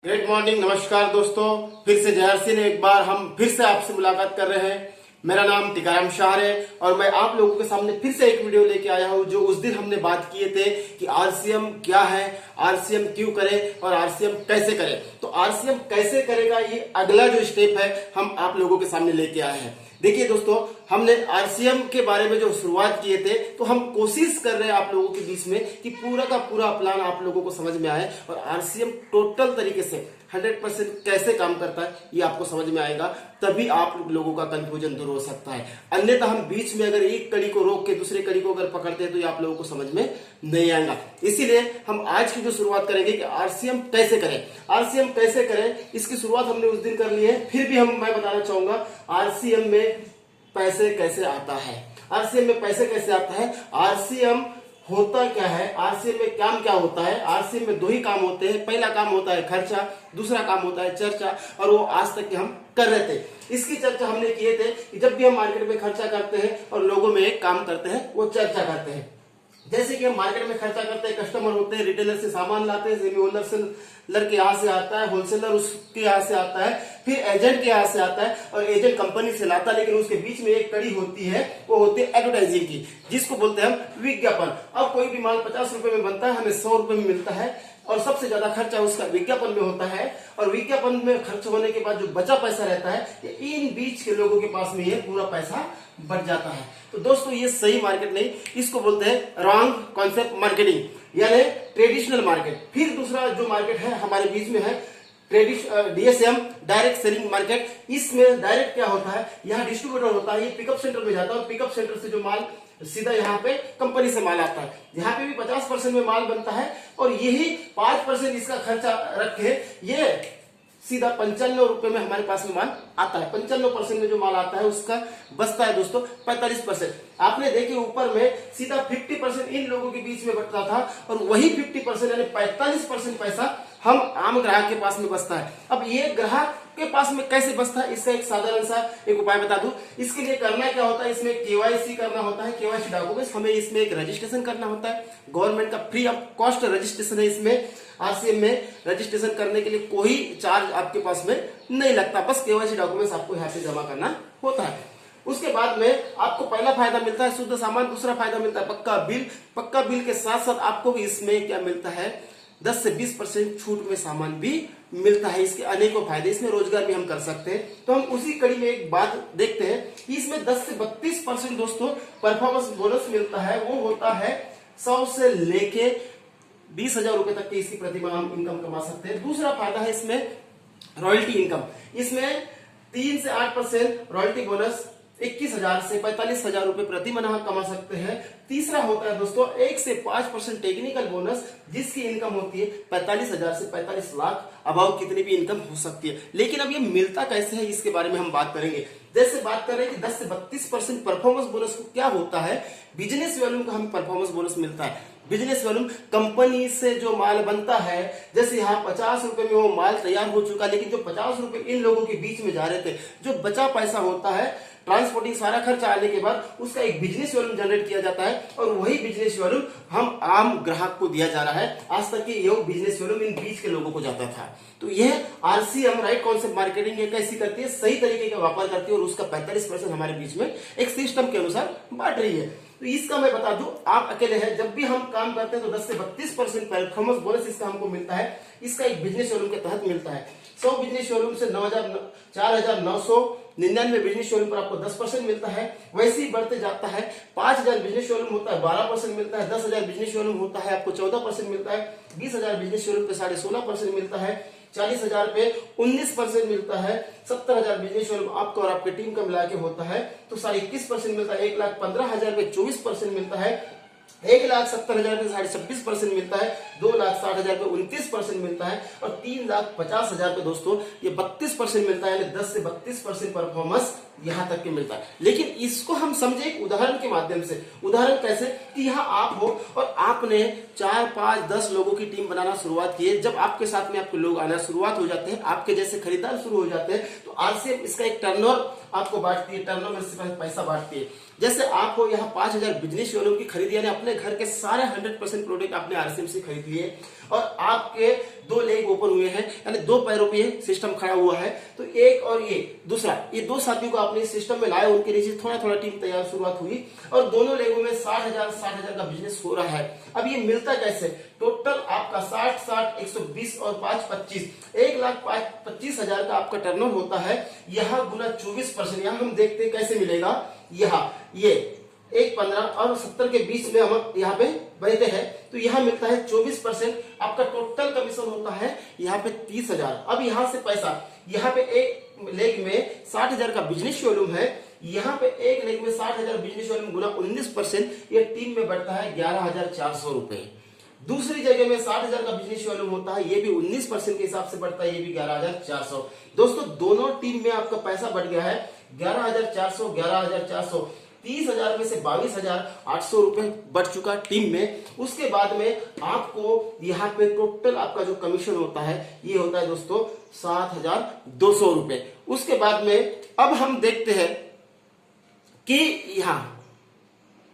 Good morning, नमस्कार दोस्तों। फिर से जयहर ने एक बार हम फिर से आपसे मुलाकात कर रहे हैं। मेरा नाम टिकाराम शाह है और मैं आप लोगों के सामने फिर से एक वीडियो लेके आया हूं। जो उस दिन हमने बात किए थे कि आरसीएम क्या है, आरसीएम क्यों करे और आरसीएम कैसे करे। तो आरसीएम कैसे करेगा ये अगला जो स्टेप है हम आप लोगों के सामने लेके आए हैं। देखिए दोस्तों, हमने आरसीएम के बारे में जो शुरुआत किए थे तो हम कोशिश कर रहे हैं आप लोगों के बीच में कि पूरा का पूरा प्लान आप लोगों को समझ में आए और आरसीएम टोटल तरीके से 100% कैसे काम करता है ये आपको समझ में आएगा। तभी आप लोगों का कंफ्यूजन दूर हो सकता है। अन्यथा हम बीच में अगर एक कड़ी को रोक के दूसरे कड़ी को अगर पकड़ते हैं तो ये आप लोगों को समझ में नहीं आएगा। इसीलिए हम आज की जो शुरुआत करेंगे कि आरसीएम कैसे करें। आरसीएम कैसे करें इसकी शुरुआत हमने उस दिन कर ली है। फिर भी मैं बताना चाहूंगा आरसीएम में पैसे कैसे आता है। आरसीएम में पैसे कैसे आता है, आरसीएम होता क्या है, आरसीएम में काम क्या होता है। आरसीएम में दो ही काम होते हैं। पहला काम होता है खर्चा, दूसरा काम होता है चर्चा। और वो आज तक के हम कर रहे थे। इसकी चर्चा हमने किए थे कि जब भी हम मार्केट में खर्चा करते हैं और लोगों में एक काम करते हैं वो चर्चा करते हैं। जैसे कि हम मार्केट में खर्चा करते हैं, कस्टमर होते हैं, रिटेलर से सामान लाते हैं, सेमी होलसेलर के यहाँ से आता है, होलसेलर उसके यहाँ से आता है, फिर एजेंट के यहाँ से आता है और एजेंट कंपनी से लाता है। लेकिन उसके बीच में एक कड़ी होती है, वो होती है एडवर्टाइजिंग की, जिसको बोलते हैं हम विज्ञापन। अब कोई भी माल 50 रुपए में बनता है, हमें 100 रुपए में मिलता है और सबसे ज्यादा खर्चा उसका विज्ञापन में होता है। और विज्ञापन में खर्च होने के बाद जो बचा पैसा रहता है इन बीच के लोगों के पास में ये पूरा पैसा बच जाता है। तो दोस्तों ये सही मार्केट नहीं, इसको बोलते हैं रॉन्ग कॉन्सेप्ट मार्केटिंग यानी ट्रेडिशनल मार्केट। फिर दूसरा जो मार्केट है हमारे बीच में है डीएसएम, डायरेक्ट सेलिंग मार्केट। इसमें डायरेक्ट क्या होता है, यहाँ डिस्ट्रीब्यूटर होता है, ये पिकअप सेंटर में जाता है और पिकअप सेंटर से जो माल सीधा यहाँ पे कंपनी से माल आता है। यहाँ पे भी 50% में माल बनता है और यही 5% इसका खर्चा रखे ये सीधा 95 रुपए में हमारे पास में माल आता है। 95% में जो माल आता है उसका बचता है दोस्तों 45%। आपने देखे ऊपर में सीधा 50% इन लोगों के बीच में बचता था और वही 50% यानी 45% पैसा हम आम ग्राहक के पास में बचता है। अब ये ग्राहक के पास में कैसे बचता है, इसका एक साधारण सा एक उपाय बता दूं। इसके लिए करना क्या होता है, इसमें केवाईसी करना होता है। केवाईसी डॉक्यूमेंट्स हमें इसमें एक रजिस्ट्रेशन करना होता है। गवर्नमेंट का फ्री ऑफ कॉस्ट रजिस्ट्रेशन है। इसमें आरसीएम में रजिस्ट्रेशन करने के लिए कोई चार्ज आपके पास में नहीं लगता, बस केवाईसी डॉक्यूमेंट्स आपको यहाँ पे जमा करना होता है। उसके बाद में आपको पहला फायदा मिलता है शुद्ध सामान, दूसरा फायदा मिलता है पक्का बिल। पक्का बिल के साथ साथ आपको भी इसमें क्या मिलता है, 10 से 20% छूट में सामान भी मिलता है। इसके अनेकों फायदे, इसमें रोजगार भी हम कर सकते हैं। तो हम उसी कड़ी में एक बात देखते हैं कि इसमें 10 से 32% दोस्तों परफॉर्मेंस बोनस मिलता है। वो होता है 100 से लेके 20,000 रुपए तक की इसकी प्रतिमाह हम इनकम कमा सकते हैं। दूसरा फायदा है इसमें रॉयल्टी इनकम। इसमें 3 से 8% रॉयल्टी बोनस 21,000 से 45,000 रुपए प्रति माह कमा सकते हैं। तीसरा होता है दोस्तों 1 से 5% टेक्निकल बोनस, जिसकी इनकम होती है 45,000 से 45 लाख अबाउ कितनी भी इनकम हो सकती है। लेकिन अब ये मिलता कैसे है इसके बारे में हम बात करेंगे। जैसे बात कर रहे हैं कि 10 से 32% परफॉर्मेंस बोनस को क्या होता है, बिजनेस वॉल्यूम का हमें परफॉर्मेंस बोनस मिलता है। बिजनेस वॉल्यूम कंपनी से जो माल बनता है, जैसे यहाँ 50 रुपए में वो माल तैयार हो चुका, लेकिन जो 50 रुपए इन लोगों के बीच में जा रहे थे, जो बचा पैसा होता है ट्रांसपोर्टिंग सारा खर्चा आने के बाद उसका एक बिजनेस वॉल्यूम जनरेट किया जाता है और वही बिजनेस वॉल्यूम हम आम ग्राहक को दिया जा रहा है। आज तक की यह बिजनेस वॉल्यूम इन बीच के लोगों को जाता था। तो यह आरसीएम राइट कॉन्सेप्ट मार्केटिंग ये कैसी करती है, सही तरीके का व्यापार करती है और उसका 45% हमारे बीच में एक सिस्टम के अनुसार बांट रही है। तो इसका मैं बता दूं, आप अकेले हैं, जब भी हम काम करते हैं तो 10 से 32% परफॉर्मेंस बोनस इसका हमको मिलता है। इसका एक बिजनेस वॉल्यूम के तहत मिलता है। 100 बिजनेस वॉल्यूम से 4,999 बिजनेस वॉल्यूम पर आपको 10% मिलता है। वैसे ही बढ़ते जाता है। 5,000 बिजनेस वॉल्यूम होता है 12% मिलता है। 10,000 बिजनेस वॉल्यूम होता है आपको 14% मिलता है। 20,000 बिजनेस वॉल्यूम पे 16.5% मिलता है। 40,000 पे 19% मिलता है। 70,000 बिजनेस वॉल्यूम आपको और आपकी टीम का मिला के होता है तो 21.5% मिलता है। 1,15,000 पे 24% मिलता है। 1,70,000 पे 26.5% मिलता है। 2,60,000 पे 29% मिलता है और 3,50,000 पे दोस्तों ये 32% मिलता है। 10 से 32% परफॉर्मेंस यहां तक के मिलता है। लेकिन इसको हम समझे एक उदाहरण के माध्यम से। उदाहरण कैसे कि यहाँ आप हो और आपने 4, 5, 10 लोगों की टीम बनाना शुरुआत की है। जब आपके साथ में आपके लोग आना शुरुआत हो जाते हैं, आपके जैसे खरीदार शुरू हो जाते हैं, तो आरसीएम इसका एक टर्नओवर आपको बांटती है, टर्नओवर से पैसा बांटती है। जैसे आप हो यहाँ 5,000 बिजनेस वॉल्यूम की खरीदी, यानी अपने घर के सारे 100% प्रोडक्ट आपने आरसीएम से खरीद लिए और आपके दो लेग ओपन हुए हैं, यानी दो पैरों पे सिस्टम खड़ा हुआ है। तो एक और ये दूसरा, ये दो साथियों को आपने सिस्टम में लाया, उनके नीचे थोड़ा थोड़ा टीम तैयार शुरुआत हुई और दोनों लेगों में 60,000 का बिजनेस हो रहा है। अब ये मिलता कैसे? टोटल आपका 60, 120 और 5, 25, 1,25,000 का आपका टर्नओवर होता है। यहाँ गुना 24%, यहाँ हम देखते हैं कैसे मिलेगा। यहाँ ये 1, 15 और 70 के बीच में हम यहाँ पे बैठते हैं, तो यहाँ मिलता है 24%। आपका टोटल कमीशन होता है यहाँ पे 30,000। अब यहाँ से पैसा, यहाँ पे एक लेग में 60,000 का बिजनेस वॉल्यूम है, यहाँ पे एक लेग में 60,000 बिजनेस वॉल्यूम गुना 19%, ये टीम में बढ़ता है 11,400 रुपए। दूसरी जगह में 60,000 का बिजनेस वॉल्यूम होता है, ये भी 19% के हिसाब से बढ़ता है, ये भी 11,400। दोस्तों दोनों टीम में आपका पैसा बढ़ गया है 11,400, 11,400, 30,000 में से 22,800 रुपए बढ़ चुका टीम में। उसके बाद में आपको यहाँ पे टोटल आपका जो कमीशन होता है ये होता है दोस्तों 7,200 रुपए। उसके बाद में अब हम देखते हैं कि यहाँ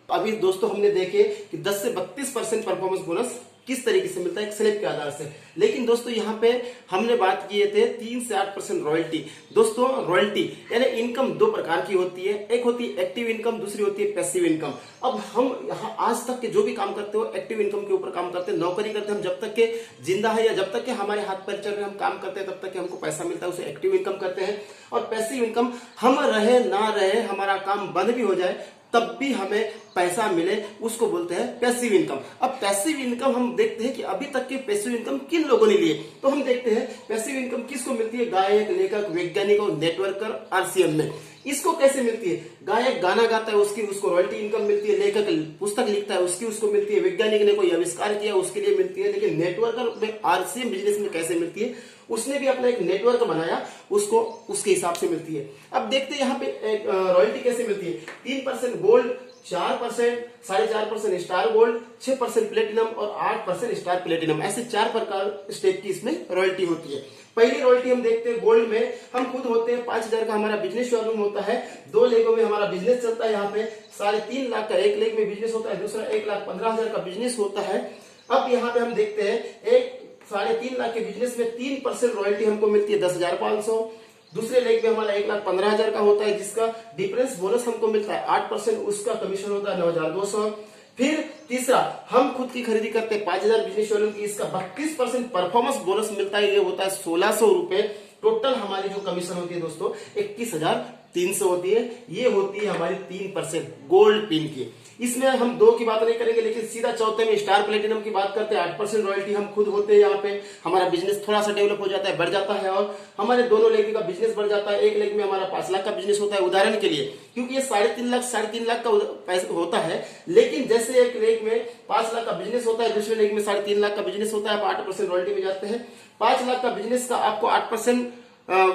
अभी दोस्तों हमने देखे कि 10 से 32% परफॉर्मेंस बोनस किस तरीके से मिलता है एक स्लैब के आधार से। लेकिन दोस्तों यहाँ पे हमने बात किए थे 3 से 8% रॉयल्टी। दोस्तों रॉयल्टी यानी इनकम दो प्रकार की होती है, एक होती है एक्टिव इनकम, दूसरी होती है पैसिव इनकम। अब हम यहाँ आज तक के जो भी काम करते हो एक्टिव इनकम के ऊपर काम करते हैं, नौकरी करते हैं हम, जब तक के जिंदा है या जब तक के हमारे हाथ पैर चल रहे हम काम करते हैं तब तक के हमको पैसा मिलता है, उसे एक्टिव इनकम करते हैं। और पैसिव इनकम, हम रहे ना रहे, हमारा काम बंद भी हो जाए तब भी हमें पैसा मिले, उसको बोलते हैं पैसिव इनकम। अब पैसिव इनकम हम देखते हैं कि अभी तक के पैसिव इनकम किन लोगों ने लिए, तो हम देखते हैं पैसिव इनकम किसको मिलती है? गायक, लेखक, वैज्ञानिक और नेटवर्कर आरसीएम में। इसको कैसे मिलती है? गायक गाना गाता है उसकी, उसको रॉयल्टी इनकम मिलती है, लेखक पुस्तक लिखता है उसकी, उसको मिलती है, वैज्ञानिक ने कोई आविष्कार किया उसके लिए मिलती है। लेकिन नेटवर्कर में आरसीएम बिजनेस में कैसे मिलती है? उसने भी अपना एक नेटवर्क बनाया, उसको उसके हिसाब से मिलती है। अब देखते हैं यहाँ पे रॉयल्टी कैसे मिलती है। 3% गोल्ड, 4%, 4.5% स्टार गोल्ड, 6% प्लेटिनम और 8% स्टार प्लेटिनम, ऐसे 4 प्रकार स्टेप की इसमें रॉयल्टी होती है। पहली रॉयल्टी हम देखते हैं गोल्ड में, हम खुद होते हैं 5,000 का हमारा बिजनेस वॉल्यूम होता है, दो लेगों में हमारा बिजनेस चलता है। यहाँ पे 3.5 लाख का एक लेग में बिजनेस होता है, दूसरा 1,15,000 का बिजनेस होता है। अब यहाँ पे हम देखते हैं एक 3.5 लाख के बिजनेस में 3% रॉयल्टी हमको मिलती है 10,500। दूसरे लेग में हमारा 1,15,000 का होता है, जिसका डिफरेंस बोनस हमको मिलता है 8%, उसका कमीशन होता है 9,200। फिर तीसरा, हम खुद की खरीदी करते हैं 5,000 बिजनेस वॉल्यूम की, इसका 32% परफॉर्मेंस बोनस मिलता है, ये होता है 1,600 रुपए। टोटल हमारी जो कमीशन होती है दोस्तों 21,300 होती है, ये होती है हमारी 3% गोल्ड पिन की। इसमें हम दो की बात नहीं करेंगे, लेकिन सीधा चौथे में स्टार प्लेटिनम की बात करते हैं। 8% रॉयल्टी हम खुद होते हैं, यहाँ पे हमारा बिजनेस थोड़ा सा डेवलप हो जाता है, बढ़ जाता है और हमारे दोनों लेग का बिजनेस बढ़ जाता है। एक लेग में हमारा 5 लाख का बिजनेस होता है उदाहरण के लिए, क्योंकि ये 3.5 लाख का पैसा होता है। लेकिन जैसे एक लेग में 5 लाख का बिजनेस होता है, दूसरे लेग में 3.5 लाख का बिजनेस होता है, आप 8% रॉयल्टी में जाते हैं। 5 लाख का बिजनेस का आपको 8%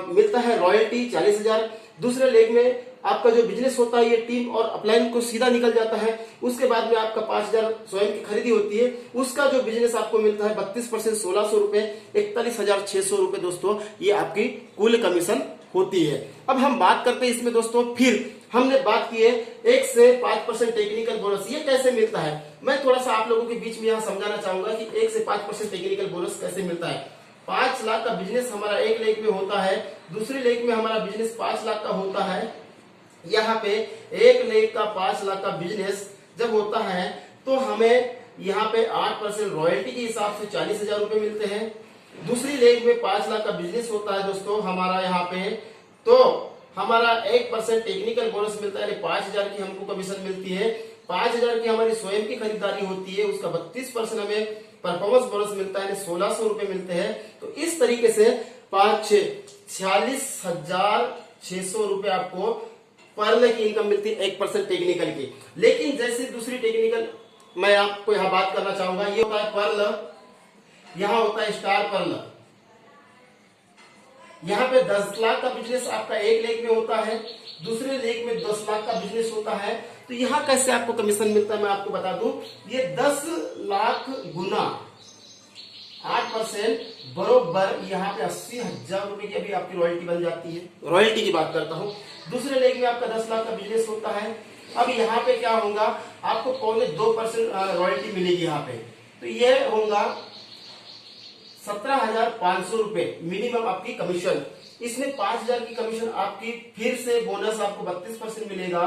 मिलता है रॉयल्टी 40,000। दूसरे लेग में आपका जो बिजनेस होता है ये टीम और अपलाइन को सीधा निकल जाता है। उसके बाद में आपका 5,000 स्वयं की खरीदी होती है, उसका जो बिजनेस आपको मिलता है 32% 1,600 रुपए, 41,600 रुपए दोस्तों, ये आपकी कुल कमीशन होती है। अब हम बात करते हैं इसमें दोस्तों, फिर हमने बात की है 1 से 5% टेक्निकल बोनस, ये कैसे मिलता है? मैं थोड़ा सा आप लोगों के बीच में यहाँ समझाना चाहूंगा कि 1 से 5% टेक्निकल बोनस कैसे मिलता है। 5 लाख का बिजनेस हमारा एक लेग में होता है, दूसरी लेग में हमारा बिजनेस 5 लाख का होता है। यहाँ पे एक लेग का 5 लाख का बिजनेस जब होता है तो हमें यहाँ पे 8% रॉयल्टी के हिसाब से 40,000 रुपए मिलते हैं। दूसरी लेग में 5 लाख का बिजनेस होता है दोस्तों हमारा यहाँ पे, तो हमारा 1% टेक्निकल बोनस मिलता है, यानी 5,000 की हमको कमीशन मिलती है। 5,000 की हमारी स्वयं की खरीदारी होती है, उसका 32% हमें परफॉर्मेंस बोनस मिलता है, 1,600 रुपए मिलते हैं। तो इस तरीके से 46,600 रुपए आपको पर्ल की इनकम मिलती है 1% टेक्निकल की। लेकिन जैसे दूसरी टेक्निकल मैं आपको यहां बात करना चाहूंगा, ये होता है पर्ल, यहां होता है स्टार पर्ल। यहाँ पे 10 लाख का बिजनेस आपका एक लेग में होता है, दूसरे लेग में 10 लाख का बिजनेस होता है। तो यहाँ कैसे आपको कमीशन मिलता है मैं आपको बता दूं, ये 10 लाख गुना 8% बरोबर यहाँ पे 80,000 रुपए की अभी आपकी रॉयल्टी बन जाती है। रॉयल्टी की बात करता हूँ। दूसरे लेग में आपका 10 लाख का बिजनेस होता है। अब यहाँ पे क्या होगा, आपको 2% रॉयल्टी मिलेगी यहाँ पे, तो ये होगा 17,500 रुपए मिनिमम आपकी कमीशन। इसमें 5,000 की कमीशन आपकी, फिर से बोनस आपको 32% मिलेगा,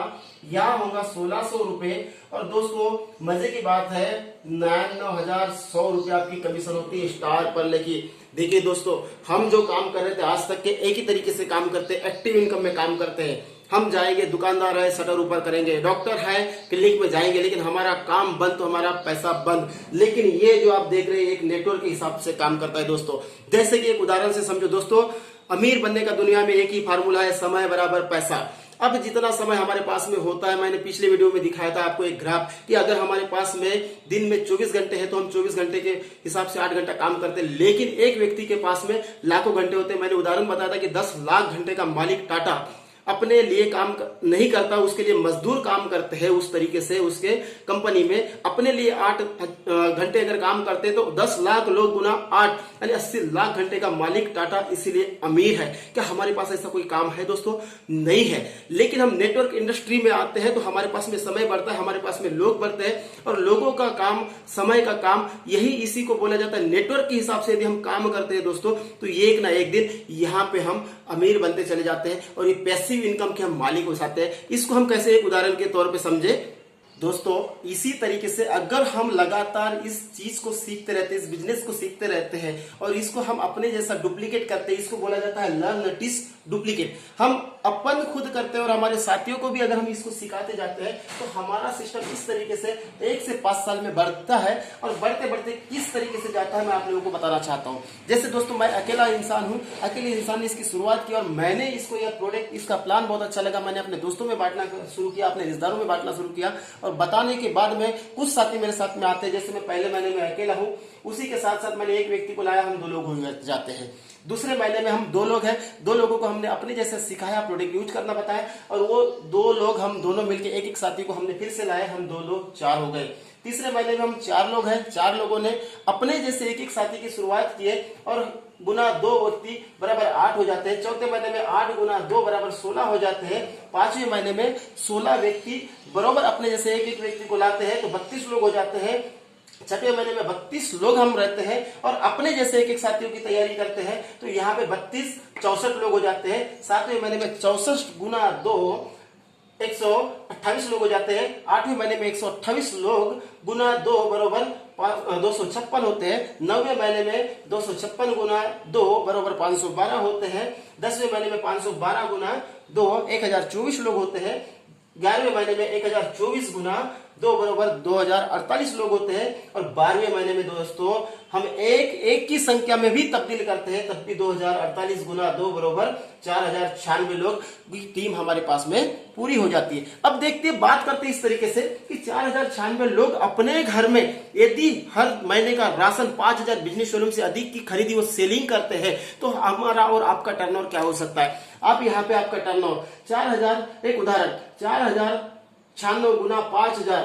यहाँ होगा 1,600 रुपए। और दोस्तों मजे की बात है 9,100 रुपए आपकी कमीशन होती है स्टार पर की। देखिए दोस्तों, हम जो काम कर रहे थे आज तक के एक ही तरीके से काम करते हैं, एक्टिव इनकम में काम करते हैं। हम जाएंगे, दुकानदार है शटर ऊपर करेंगे, डॉक्टर है क्लिनिक में जाएंगे, लेकिन हमारा काम बंद तो हमारा पैसा बंद। लेकिन ये जो आप देख रहे हैं एक नेटवर्क के हिसाब से काम करता है दोस्तों। जैसे कि एक उदाहरण से समझो दोस्तों, अमीर बनने का दुनिया में एक ही फार्मूला है, समय बराबर पैसा। अब जितना समय हमारे पास में होता है, मैंने पिछले वीडियो में दिखाया था आपको एक ग्राफ कि अगर हमारे पास में दिन में 24 घंटे है तो हम 24 घंटे के हिसाब से 8 घंटा काम करते हैं। लेकिन एक व्यक्ति के पास में लाखों घंटे होते हैं। मैंने उदाहरण बताया था कि 10 लाख घंटे का मालिक टाटा अपने लिए काम नहीं करता, उसके लिए मजदूर काम करते हैं। उस तरीके से उसके कंपनी में अपने लिए 8 घंटे अगर काम करते हैं तो 10 लाख लोग गुना 8 यानी 80 लाख घंटे का मालिक टाटा इसीलिए अमीर है। क्या हमारे पास ऐसा कोई काम है दोस्तों? नहीं है। लेकिन हम नेटवर्क इंडस्ट्री में आते हैं तो हमारे पास में समय बढ़ता है, हमारे पास में लोग बढ़ते हैं, और लोगों का काम, समय का काम, यही इसी को बोला जाता है नेटवर्क के हिसाब से। यदि हम काम करते हैं दोस्तों तो एक ना एक दिन यहाँ पे हम अमीर बनते चले जाते हैं और ये पैसिव इनकम के हम मालिक हो जाते हैं। इसको हम कैसे एक उदाहरण के तौर पे समझे दोस्तों, इसी तरीके से अगर हम लगातार इस चीज को सीखते रहते हैं, इस बिजनेस को सीखते रहते हैं और इसको हम अपने जैसा डुप्लीकेट करते हैं, इसको बोला जाता है लर्न टिस डुप्लीकेट। हम अपन खुद करते हैं और हमारे साथियों को भी अगर हम इसको सिखाते जाते हैं तो हमारा सिस्टम इस तरीके से 1 से 5 साल में बढ़ता है। और बढ़ते बढ़ते किस तरीके से जाता है मैं आप लोगों को बताना चाहता हूँ। जैसे दोस्तों मैं अकेला इंसान हूँ, अकेले इंसान ने इसकी शुरुआत की और मैंने इसको यह प्रोडक्ट, इसका प्लान बहुत अच्छा लगा। मैंने अपने दोस्तों में बांटना शुरू किया, अपने रिश्तेदारों में बांटना शुरू किया और बताने के बाद में कुछ साथी मेरे साथ में आते हैं। जैसे मैं पहले महीने में अकेला हूँ, उसी के साथ साथ मैंने एक व्यक्ति को लाया, हम 2 लोग हो जाते हैं। दूसरे महीने में हम 2 लोग हैं, 2 लोगों को हमने अपने जैसे सिखाया, प्रोडक्ट यूज करना बताया और वो 2 लोग हम दोनों मिलकर एक साथी को हमने फिर से लाया, हम 2 लोग 4 हो गए। तीसरे महीने में हम 4 लोग हैं, 4 लोगों ने अपने जैसे एक साथी की शुरुआत की है और गुना 2 व्यक्ति बराबर 8 हो जाते हैं। चौथे महीने में 8 गुना 2 बराबर 16 हो जाते हैं। 5वें महीने में 16 व्यक्ति बराबर अपने जैसे एक व्यक्ति को लाते हैं तो 32 लोग हो जाते हैं। 6वें महीने में 32 लोग हम रहते हैं और अपने जैसे एक साथियों की तैयारी करते हैं तो यहाँ पे 32 64 लोग हो जाते हैं। 7वें महीने में 64 गुना 2 128 लोग हो जाते हैं। 8वें महीने में 128 लोग गुना 2 बराबर 256 होते हैं। 9वें महीने में 256 गुना 2 बराबर 512 होते हैं। 10वें महीने में 512 गुना 2 1024 लोग होते हैं। 11वें महीने में 1024 गुना 2 बराबर 2048 लोग होते हैं। और 12वें महीने में दोस्तों हम एक की संख्या में भी तब्दील करते हैं, तब भी 2048 गुना 2 बराबर 4096 लोग की टीम हमारे पास में पूरी हो जाती है। अब देखते हैं, बात करते हैं इस तरीके से कि 4096 लोग अपने घर में यदि हर महीने का राशन 5000 बिजनेस शोरूम से अधिक की खरीदी वो सेलिंग करते हैं तो हमारा और आपका टर्नओवर क्या हो सकता है। आप यहाँ पे आपका टर्नओवर 4000, एक उदाहरण 4096 गुना 5000,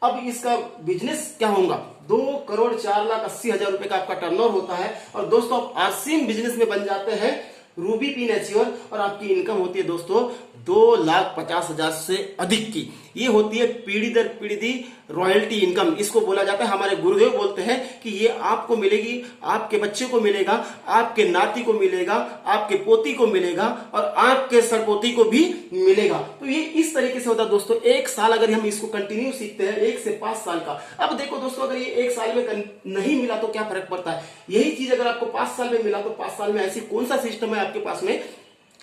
अब इसका बिजनेस क्या होगा, 2,04,80,000 रुपए का आपका टर्नओवर होता है। और दोस्तों आप आसिम बिजनेस में बन जाते हैं रूबी पी नेचुरल और आपकी इनकम होती है दोस्तों 2,50,000 से अधिक की। ये होती है पीढ़ी दर पीढ़ी रॉयल्टी इनकम, इसको बोला जाता है। हमारे गुरुदेव बोलते हैं कि ये आपको मिलेगी, आपके बच्चे को मिलेगा, आपके नाती को मिलेगा, आपके पोती को मिलेगा और आपके सरपोती को भी मिलेगा। तो ये इस तरीके से होता है दोस्तों। 1 साल अगर हम इसको कंटिन्यू सीखते हैं, 1 से 5 साल का। अब देखो दोस्तों, अगर ये 1 साल में नहीं मिला तो क्या फर्क पड़ता है। यही चीज अगर आपको 5 साल में मिला तो 5 साल में ऐसी कौन सा सिस्टम है आपके पास में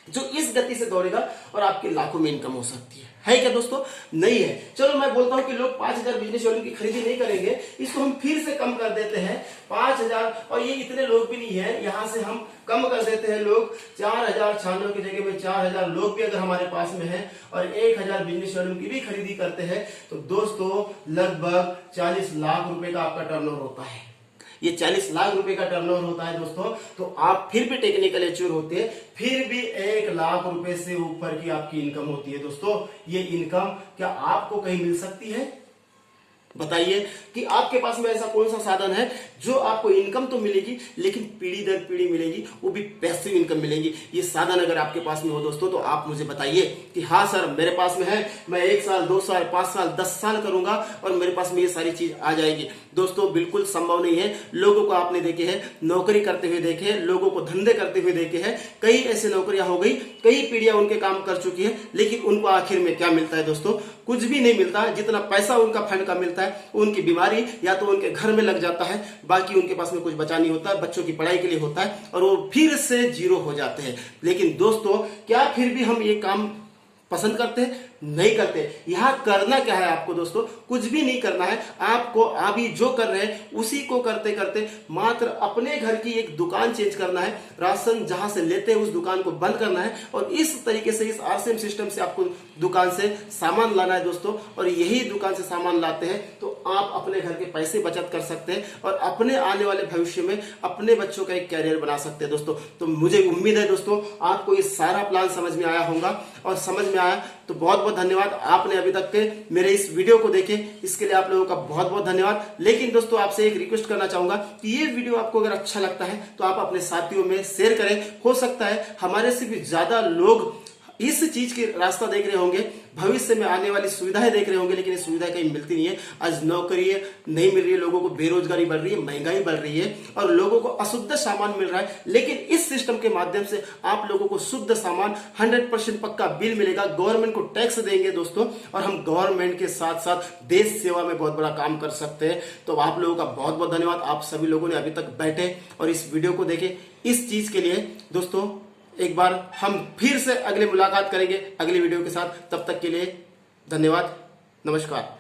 जो इस गति से दौड़ेगा और आपके लाखों में इनकम हो सकती है क्या दोस्तों? नहीं है। चलो मैं बोलता हूं कि लोग 5000 बिजनेस शोरूम की खरीदी नहीं करेंगे, इसको हम फिर से कम कर देते हैं 5000। और ये इतने लोग भी नहीं है, यहां से हम कम कर देते हैं लोग 4096 की जगह में 4000 लोग भी अगर हमारे पास में है और 1000 बिजनेस शोरूम की भी खरीदी करते हैं तो दोस्तों लगभग 40 लाख रुपए का आपका टर्नओवर होता है। ये 40 लाख रुपए का टर्नओवर होता है दोस्तों। तो आप फिर भी टेक्निकल एच्योर होते हैं, फिर भी 1 लाख रुपए से ऊपर की आपकी इनकम होती है दोस्तों। ये इनकम क्या आपको कहीं मिल सकती है? बताइए कि आपके पास में ऐसा कौन सा साधन है जो आपको इनकम तो मिलेगी लेकिन पीढ़ी दर पीढ़ी मिलेगी, वो भी पैसिव इनकम मिलेगी। ये साधन अगर आपके पास में हो दोस्तों तो आप मुझे बताइए कि हाँ सर मेरे पास में है, मैं 1 साल 2 साल 5 साल 10 साल करूंगा और मेरे पास में ये सारी चीज आ जाएगी। दोस्तों बिल्कुल संभव नहीं है। लोगों को आपने देखे हैं नौकरी करते हुए देखे हैं, लोगों को धंधे करते हुए देखे हैं, कई ऐसे नौकरियां हो गई, कई पीढ़ियां उनके काम कर चुकी है, लेकिन उनको आखिर में क्या मिलता है दोस्तों? कुछ भी नहीं मिलता। जितना पैसा उनका फंड का मिलता है उनकी बीमारी या तो उनके घर में लग जाता है, बाकी उनके पास में कुछ बचा नहीं होता, बच्चों की पढ़ाई के लिए होता है और वो फिर से जीरो हो जाते हैं। लेकिन दोस्तों क्या फिर भी हम ये काम पसंद करते हैं? नहीं करते। यहां करना क्या है आपको दोस्तों? कुछ भी नहीं करना है आपको। अभी जो कर रहे हैं उसी को करते करते मात्र अपने घर की एक दुकान चेंज करना है, राशन जहां से लेते हैं उस दुकान को बंद करना है और इस तरीके से इस आरसीएम सिस्टम से आपको दुकान से सामान लाना है दोस्तों। और यही दुकान से सामान लाते हैं तो आप अपने घर के पैसे बचत कर सकते हैं और अपने आने वाले भविष्य में अपने बच्चों का एक कैरियर बना सकते हैं दोस्तों। तो मुझे उम्मीद है दोस्तों आपको ये सारा प्लान समझ में आया होगा, और समझ में आया तो बहुत बहुत धन्यवाद। आपने अभी तक के मेरे इस वीडियो को देखे इसके लिए आप लोगों का बहुत बहुत धन्यवाद। लेकिन दोस्तों आपसे एक रिक्वेस्ट करना चाहूंगा कि ये वीडियो आपको अगर अच्छा लगता है तो आप अपने साथियों में शेयर करें। हो सकता है हमारे से भी ज्यादा लोग इस चीज की रास्ता देख रहे होंगे, भविष्य में आने वाली सुविधाएं देख रहे होंगे, लेकिन ये सुविधाएं कहीं मिलती नहीं है। आज नौकरी नहीं मिल रही है, लोगों को बेरोजगारी बढ़ रही है, महंगाई बढ़ रही है और लोगों को अशुद्ध सामान मिल रहा है। लेकिन इस सिस्टम के माध्यम से आप लोगों को शुद्ध सामान 100% पक्का बिल मिलेगा। गवर्नमेंट को टैक्स देंगे दोस्तों और हम गवर्नमेंट के साथ साथ देश सेवा में बहुत बड़ा काम कर सकते हैं। तो आप लोगों का बहुत बहुत धन्यवाद। आप सभी लोगों ने अभी तक बैठे और इस वीडियो को देखे। इस चीज के लिए दोस्तों एक बार हम फिर से अगले मुलाकात करेंगे अगले वीडियो के साथ। तब तक के लिए धन्यवाद, नमस्कार।